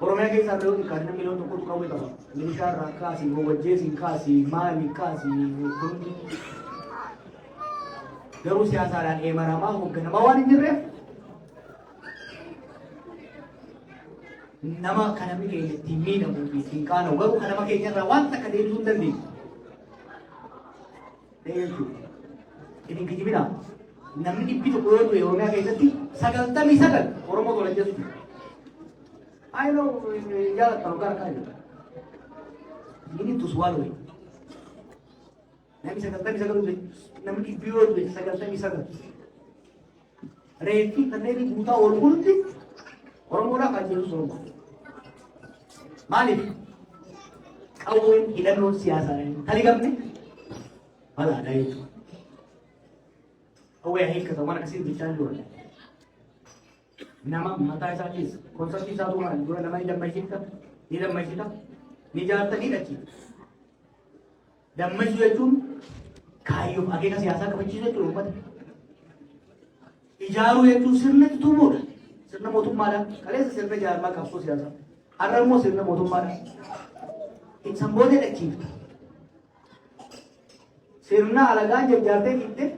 Oromiyaa keessaa ta'uu kan namni loon tokkotu qabu qaba. Milishaa irraa kaasii, wajjeesiin kaasii, maali kaasii hundi garuu siyaasaadhaan eemaramaa hoogganamaa waan hin jirreef nama kan namni keenya ittiin miidhamuu fi ittiin qaana'u garuu kan nama keenya irraa waan takka deebisuu hin dandeenye. Ittiin kijibinaa namni dhibbi tokko yoo du'e Oromiyaa keessatti 99 Oromoo tola jechuudha. I know jaalattamu gara kana jedha. You need to swallow it. Namni 99 namni dhibbi yoo du'e 99 reeffi kanneen guutaa ol hundi Oromoodhaaf kan jedhu Oromoo. Maaliif qawween hidhannoon siyaasaa tali gamne balaadha jechuudha. Qawwee hiikkata waan akkasiin bichaan jiru. Nama mataa isaatis konseptii isaa duraan dura nama ni dammachiifta, ni jaarta, ni dhachiifta. Dammachuu jechuun kaayyoof akeeka siyaasaa qabachiisuu jechuudha uummata. Ijaaruu jechuun sirna tuumuudha. Sirna mootummaadhaan kaleessa sirna jaarmaa qabsoo siyaasaa. Har'a immoo sirna mootummaadhaan. Ibsan booda dhachiifta. Sirna alagaan jajjaartee dhiittee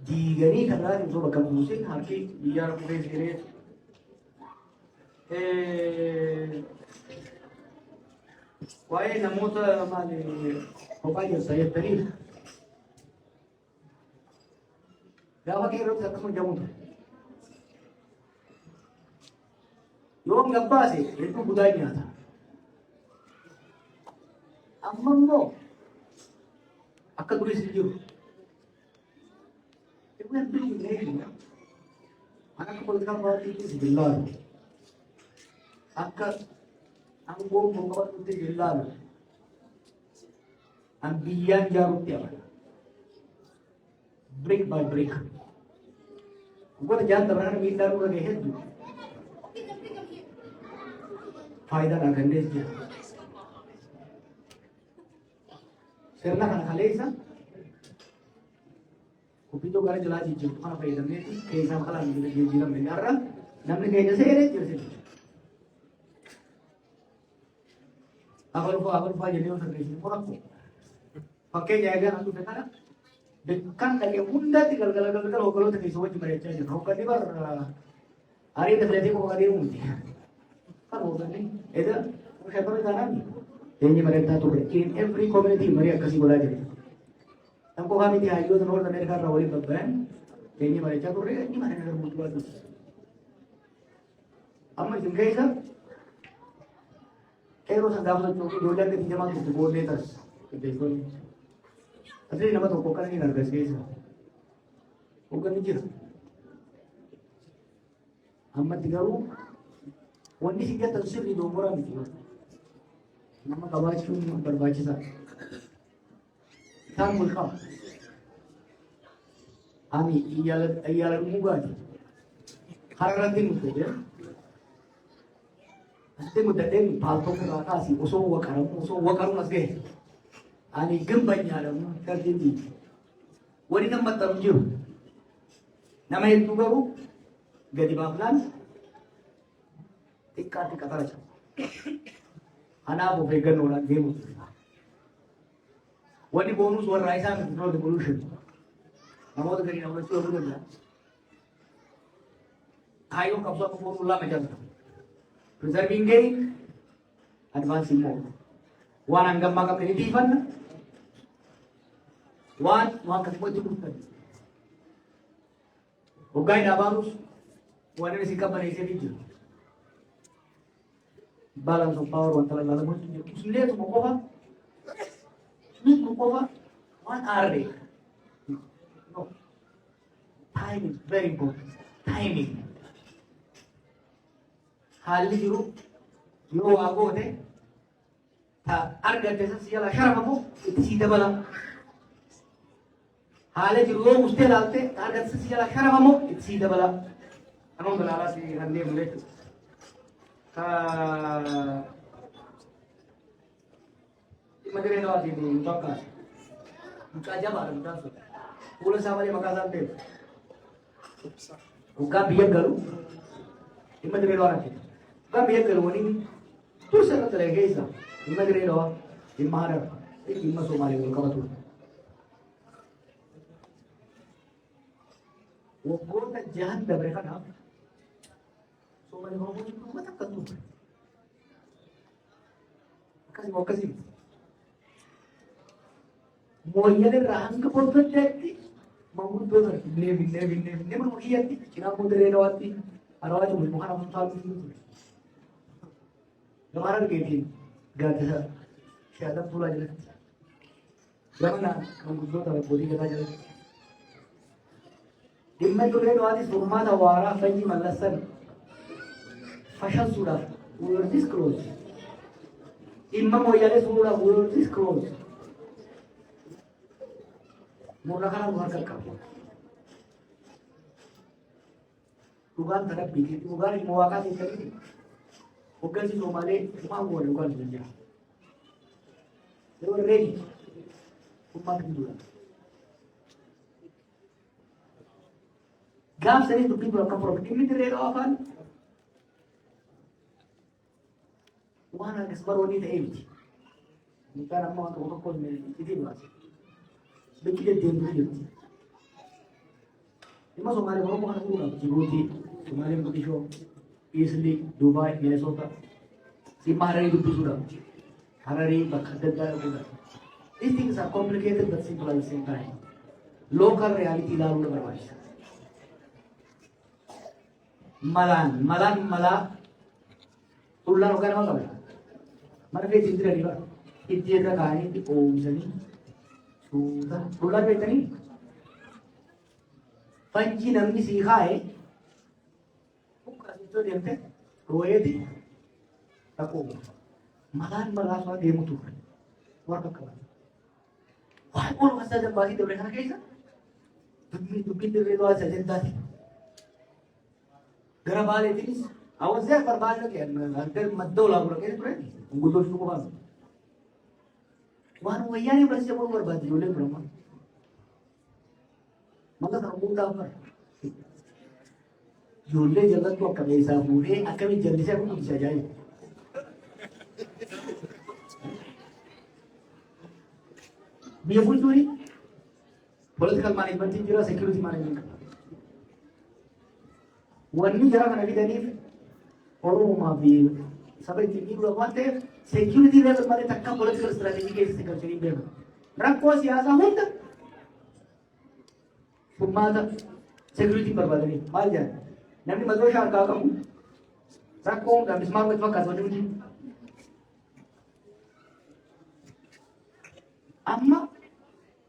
diiganii kanarraa osoo bakka buusin harki biyya rafuu seenee waa'ee namoota maali kophaa jirsa jettanii gaafa keerrotti akkasuma jamuutu yoo gabbaase hedduu budaa nyaata amma immoo akka duris jiru We're building area. Anak politika parti itu sebelah. Angkat, anggo membawa itu sebelah. Ambian jauh tiap. Brick by brick. Gua jangan terang minta lu lagi head. Faida nak kendes dia. Serna kan kalesa. Kupito gara jelas hijau, mana faedahnya? Kayak sama kalah gitu, jilam mengarang, namanya kayaknya seret jelas itu. Awal jadi orang terkejut, orang kok. Pakai jaga aku sekarang. Dekat kayak bunda tinggal kalau terkejut semua cuma receh aja. Kalau di bar hari itu berarti kok ada yang mesti. Kan bukan nih, itu siapa yang tanam? Jadi mereka tuh in every community mereka kasih bola aja. Tampo kami di Hayo dan North America rawali babban kayaknya mereka tuh ini mana negara mutua tuh amma jengkai sa kero sa dapat tuh dolar ke pinjaman itu boleh tas betul tapi nama tuh bukan ini harga sih bukan mikir amma tigaru wani sih kita tersir di domora mikir nama kawasan berbaca sa Tan mulkam, ami iyalan muga ni. Hararantin muda je. Nanti muda deng palto kerata si usung wakarum asge. Ani gembanya dalam terjadi. Wani nama terjun. Nama itu baru gadi bablan. Tika teraja. Anak bu vegan orang game. What the bonus were rise up before the pollution. Now the green of the two of I don't come up for Lamajan. Preserving gain, advancing more. One Angamaka community fund, one can put to put. Ugai Navarus, one is a company is a region. Balance of power, one Talamus, Slate Mokova. Over 1 hour. No. Time is very important. Timing. Hali you are going to argue siya sharamamu sida bala. Hali you muste lalte argue siya sharamamu sida bala. Anong dalala si handi mulit. Madre no así ni toca. Mucha llama, mucha su. Pula sama dia makan sampai. Buka biar galu. Ini madre no así. Kan biar keloni tu sana terlebih isa. Ima kira lo, ima harap, ima Somali kalau kau tu. Wokon tak jahan dah mereka nak. Somali kalau pun itu macam tu. Kasih. Moyane rahang ke pun jadi. Mau tu ber, ne mana iya ti. Cina pun terlewat ti. Arwah tu mungkin orang tahu tu. Kemarin gitu, gak ada siapa pula jadi. Jangan menggunakan tapi bodi kita jadi. Dimana tu lewat di rumah tawara, fanji malasan, fashion sudah, we will disclose. Imam moyale sudah, we will disclose. Murah luar kakak. Tuhan terhadap bikin, Tuhan muakan ini. Bukan si Somali, cuma gua bukan saja. They were ready. Umat itu. Gap seni tu people come from ini terlalu apa? Tuhan ada sebaru ni terhenti. Bukan nama tu orang pun ini bahasa. Begitu dia dulu. Lima Somali orang bukan orang Djibouti, Somali Mogadishu. Easily Dubai, Minnesota. Si Harare itu sudah. Harare berkadar juga. These things are complicated but simple at the same time. Local reality lalu berbahasa. Malan. Ular orang apa kau? Mana dia cindera dia? Itu dia kaya di Omsani. Sudah. Ular betul ni. Panci namanya si Hai. Itu dia teh, roye di, aku, malah soal dia mutu, warga kawan. Wah, orang asal dan basi tu mereka kaya dupin tu aja jadi. Gara balik ini, awas dia berbalik lagi, nanti maddo lah orang kaya tu, unggulos tu kawan. Wah, wajah ni bersih pun berbalik, jualan berapa? Maka tak mudah apa. Jualan jalan tu akan bisa boleh, akan jadi saya pun bisa jadi. Biar pun tu ni, political management ni juga security management. Wani jalan kan lagi jadi, orang mabir, sampai tinggi dua mata, security level mana takkan political strategy ke security level. Rakwa siasa hunter, pemada security berbalik ni, maljan. Nanti malu saya kamu, rakong dan bismar itu kasar ni. Amma,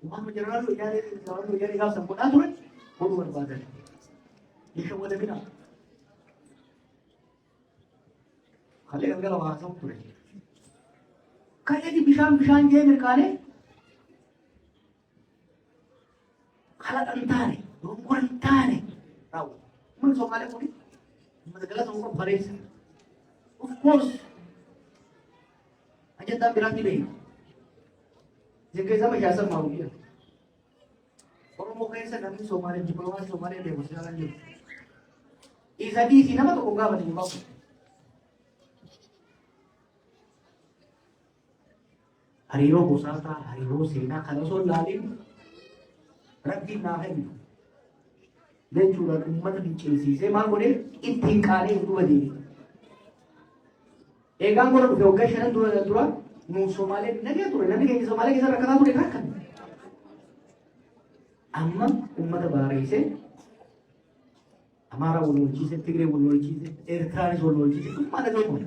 orang menjelaskan lu jadi kau sempurna tu kan, bodoh berbalik. Ini semua dah kena. Kalian kalau masuk tu, kaya di bishan je mereka ni, kalau antare, orang antare, tahu. Mana Somali pun ni, mana segala semua baris. Of course, aja tak berani lagi. Jika sama jasa mahu dia. Orang mau kaya sa kami Somali, diploma Somali dia masih jalan je. Isa di sini apa tu kau gak macam apa? Hariro Bosata, Hariro Sena, kalau so lalim, ragdi nahen. Dan curah umat di Chelsea, saya mahu ni itikari itu aja. Egang orang tu occasion tu nu Somali, nanti kayak Somali kita rakan tu rakan. Amma umat barai se, हमारा वो लोग चीज़ है, तिगरे वो लोग चीज़ है, एर्थरानी वो लोग चीज़ है, कुछ माना जो बोले,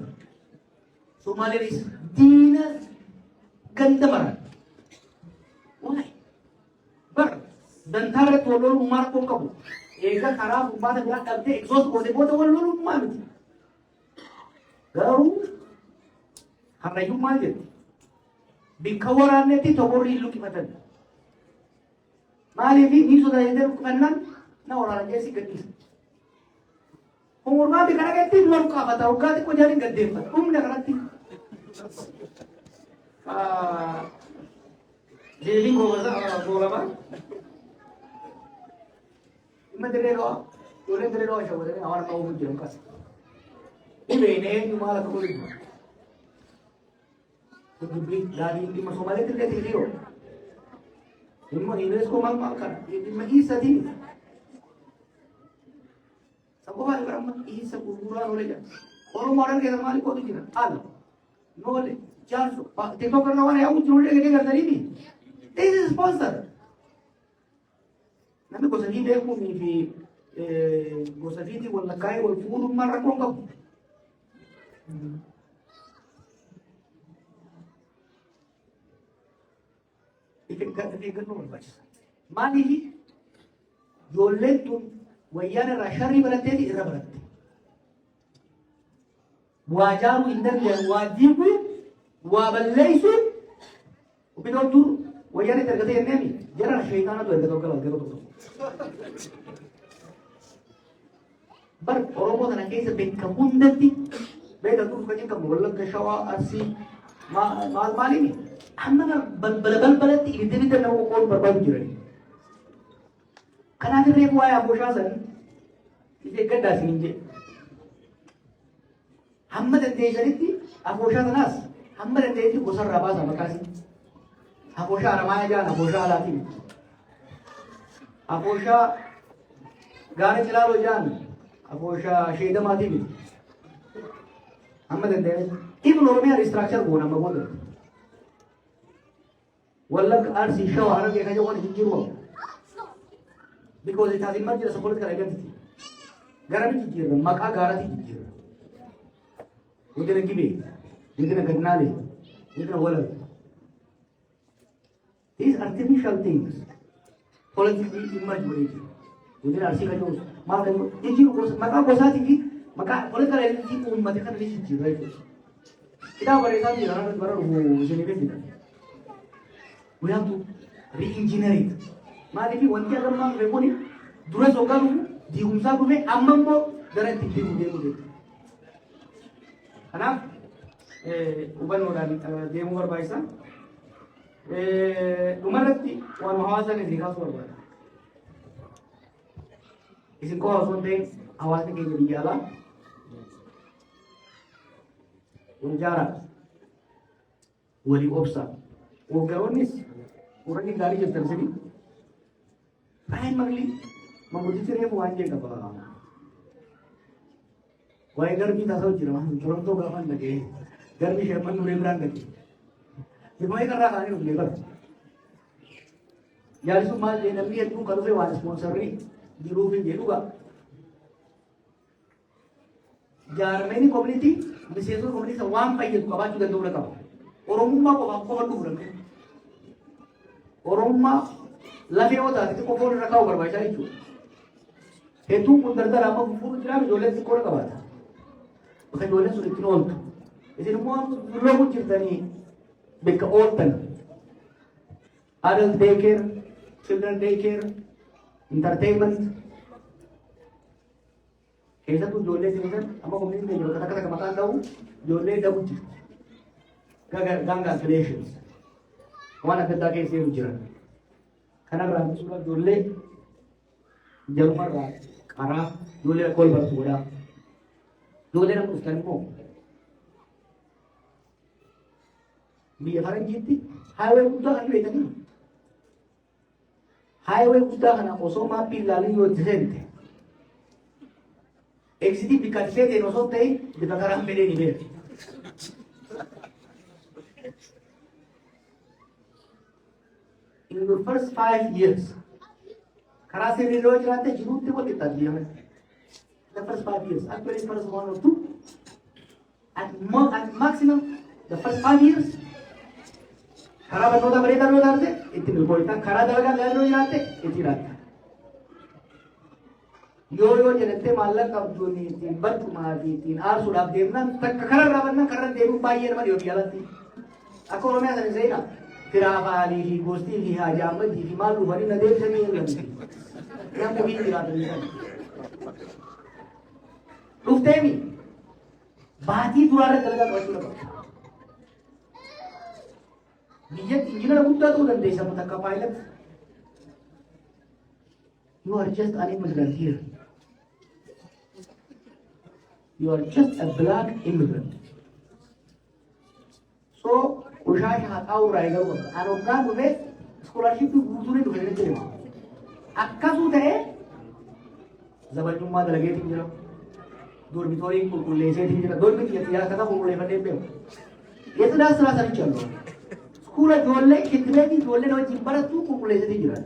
सोमाली रिस दीना गंदा मरा, वो नहीं, पर दंतारे तो लोग उमार को कबू, एक का खराब उमार बिना करते एक्सोस बोले वो तो वो लोग उमार में, गरू, हम नहीं उमार जेते, बिखवाराने थी तो वो रीलू की पता नहीं, माले भी नीच होता है इधर करना ना और आगे ऐसी करनी umur mati karena kayak tim lalu kah tahu kah itu jadi gede banget, dah karena tim. Jadi gua apa? Ini dari lo siapa dari awal tahu hujung kas. bene malah kemudian. Jadi dari lima Somalia itu dia tinggi. Ini Inggris ko makan. Ini isa din. Sabo ba orang isa buruan oleh dia. Orang ke hamaरे को दिखना. आल. नोले. 400. देखो करना वाले हम चुनने के लिए करते नहीं. This is sponsor. Nabi ko sabihin ko mi fi gosafiti wala kaya wala furu mara ko ngam. Ikan nomor baca. Mali hi joletun wayana rashari berarti di era berarti. Wajaru indan ya wajibu wabalaisu ubidon tur wayana terkata yang ni jangan syaitan tu terkata kalau terkata. Bar Oromo tanah kaya sebab kemundati beda tu kajian kemulan keshawa arsi mal ini. Hamna bal ini tidak nak kau berbagi jurang. Karena kita buat apa sahaja, ini kerja sini. Hamna dan desa itu apa sahaja nas. Hamna dan desa itu besar rabas sama kasih. Apa sahaja ramai aja, apa sahaja lagi. Apa sahaja garis lalu jangan. Apa sahaja syeda mati ni. Hamna dan desa. Ini normal structure guna mahu. Walak RC show harap dia kaji orang hijau. Because it has emerged support कर identity. Garam hijau, maka garam hijau. Udara kibe, udara ganale, udara walak. These artificial things, politically emerge boleh. Udara RC kaji us, maka hijau maka bosan tinggi, maka political identity pun mati kan hijau, right? Kita beresan di orang baru sini begitu. We have to re-engineer it. Mari kita wanti agar orang remoni dua sokan di umsa kume amam bo darah tinggi muda. Anak, uban orang demo berbaisa. Umar lagi wan mahasan ini dikas berbaik. Isin kau harus nanti awasnya kini dijalan. Unjara, wali opsa. वो करो निस पूरा की गाड़ी जब तरह से भी आए मगली मगुदी से ये मुआवजे का बात वही गर्मी था सोच रहा हूँ तुरंत तो गावन लगे गर्मी से मन उड़े ब्रांड लगे ये वही कर रहा है उनके पर यार इसको मान ले नमी है तू कल से वाले स्पॉन्सर नहीं जरूर भी देगा यार मैंने कम्युनिटी मिसेजो कम्युनिटी से वाम पाई है तू कबाच उधर दूर का Oromummaa qofaaf qofa dhufuudhaan Oromummaa lafee yoo taate xiqqoo foon irra kaa'u barbaachisaa jechuudha. Hedduun kun dardara amma fufuudhu jiraatu ijoolleen xiqqoo qabaata. Bakka ijoolleen sun ittiin ooltu. Isin immoo loon jirtanii bakka ooltan. Adult daycare, children daycare, entertainment. Keessattuu ijoollee sinisan amma koominitiin jiru akka takka maqaan ta'u ijoollee dhabu jirti. Ganga affiliations. Waan akka addaa keessee jiran. Kana biraan suuraa ijoollee jarumarraa qaraa ijoollee kool bartuudha. Ijoollee nama dhuftan immoo biyya faranjiitti haayawee guddaa kan beekanii. Haayawee guddaa kana osoo maappii ilaaluu yoo itti seente. Eksitii bikka itti seeteen osoo ta'e bifa karaa fedhee ni beeku. In the first 5 years, Karasi Lodge Rate, you do what it does. The first 5 years, actually, first 1 or 2, at maximum, the first 5 years, Karabatoda Breda Rodate, it will go to Karadaga Rate, it is Rate. Yo Janete Malak of Juni, in Batumadi, in Arsula, Karavana, Karan, they will buy your money of Yalati. A corona and Zena. Kiravali hi gosti hi hajamad hi malu bari na देख से नहीं लगती यहाँ पे भी दिलाते हैं रुकते भी बात ही दुरारे चलेगा कौन लगा नियत इंजीनियर बुद्धा तो गंदे सब तक का pilot you are just unable to hear You are just a black immigrant. So, Ushash Hatau Rider was an organ with scholarship to Guzuri to Venezuela. Akazute Zabajuma delegating Jero. Dormitory Kulese, Dormitory, Yakata, who never did. Yes, that's Rasa Channel. School at Dole, Kitty, Dole, or Jimbara, two Kulese.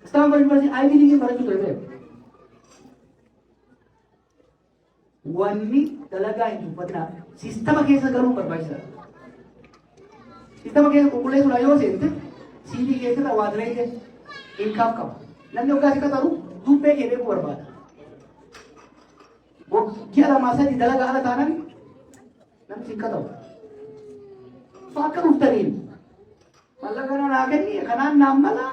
Stanford University, I believe in Baratu. Wanni talaga itu pada sistem kesa karu berbaisa. Sistem kesa kukulai sulayo sente, sini kesa tawad lagi income kam. Nanti orang kata tahu, dupe kene berbat. Wo kira masa di talaga ada tanah, nanti singkat tahu. Fakar uftarin. Malah kerana naken ni, kerana nama lah,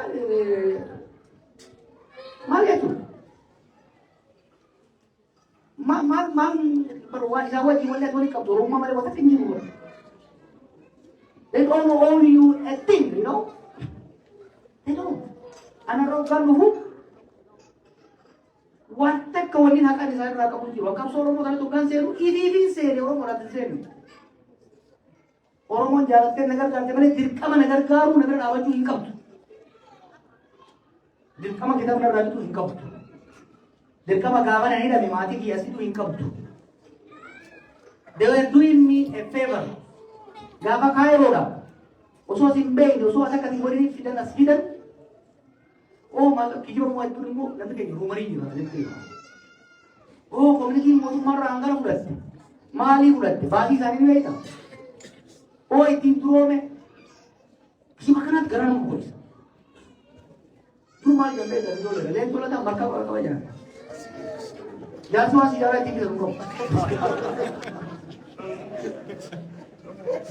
malah tu. Perwali Jawa di mana tu ni kau rumah mana buat tinggi juga. They don't owe you a thing, you know. They don't. Anak orang luhu. Watak kau ni nak ada saya nak kau jiwa. Kau seorang orang tukang seru, ini seru orang orang seru. Orang orang jalan ke negara jalan mana dirkam negara karu negara awal tu income. Dirkam kita mana raja tu income. Dirkam agawan ni dah memati kiasi tu income tu. They were doing me a favor. Gava kaya roda. Oso simbe, oso asa kategori ni fidan asfidan. Oh, malah kijo mo itu ni mo nanti kayak rumah ini lah, nanti. Oh, community mo tu marah anggar udah. Mali udah. Bagi sana ni itu. Oh, itu tuh me. Si makanan garam mo boys. Tu mali gambar dari dulu. Lain tu lah tak marka aja. Jangan si jalan tinggi tu.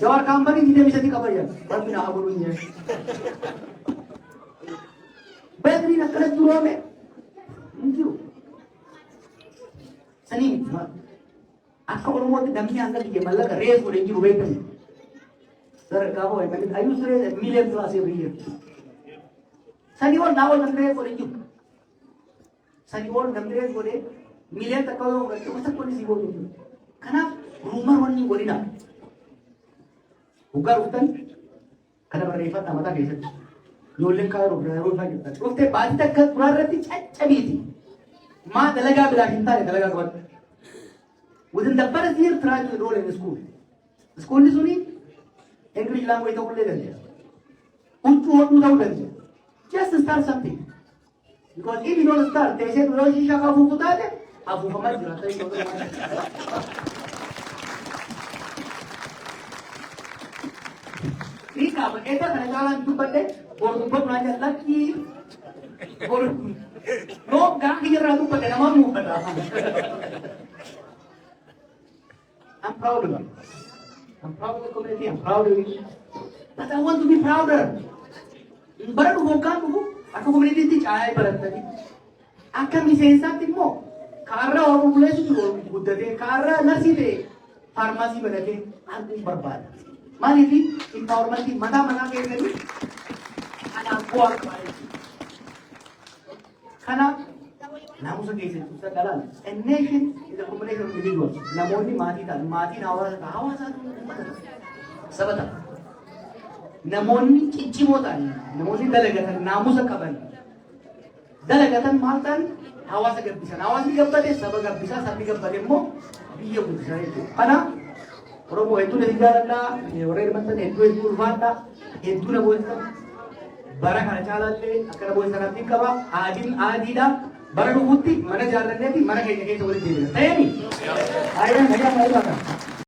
Jawar company tidak bisa dikabarkan. Tapi nak abulunya. Bedri nak kerja dulu me. Mungkin. Seni. Aku orang mau dami anda di malah race boleh jadi betul. Sir, kau apa? Tapi ayu sure million plus every year. Seni orang nawa nampak boleh jadi. Seni orang nampak boleh million tak kau orang macam mana sih boleh. Karena rumah orang ni boleh nak. Bukan hutan, karena berifat nama tak kisah. Jualan kau rumah kita. Ukte bagi tak kat berarti cacami ti. Ma dalaga bila hinta le dalaga kawan. Within the first year, try to enroll in the school. The school ni suni English language tak boleh dah. Untu aku tahu dah. Just start something. Because if you don't start, they say kalau sisa kau buku tak ada, abu kamat jelas saya kau tak. Ini apa? Kita kena jalan tu pada orang tu belajar lagi. Orang, no, kang kira tu pada nama mu pada. I'm proud of you. I'm proud of the community. I'm proud of you. But I want to be prouder. Baru bukan tu, aku community ti cahaya barat tadi. Akan misalnya timo, karena orang mulai sudah buat deh, karena nasi deh, farmasi berarti aku berbat. Mari ni empowerment di mana ke ni anak kuat karena namun segitu susah dalam a nation is a combination of individuals namun ni mati nawar satu sabata namun ni cimotan namun ni dalagatan namun sakaban dalagatan maltan hawa sagabisa hawa sagabade sabagabisa sabi gabade mo biyo bisa itu karena orang mau itu dari jalan lah, orang mantan itu kurvanda, itu na boleh barang ada jalan le, akan boleh sana tinggal apa, adil barang bukti, mana jalan ni, mana kaya boleh dilihat. Tanya ni, ayah, ayah, ayah.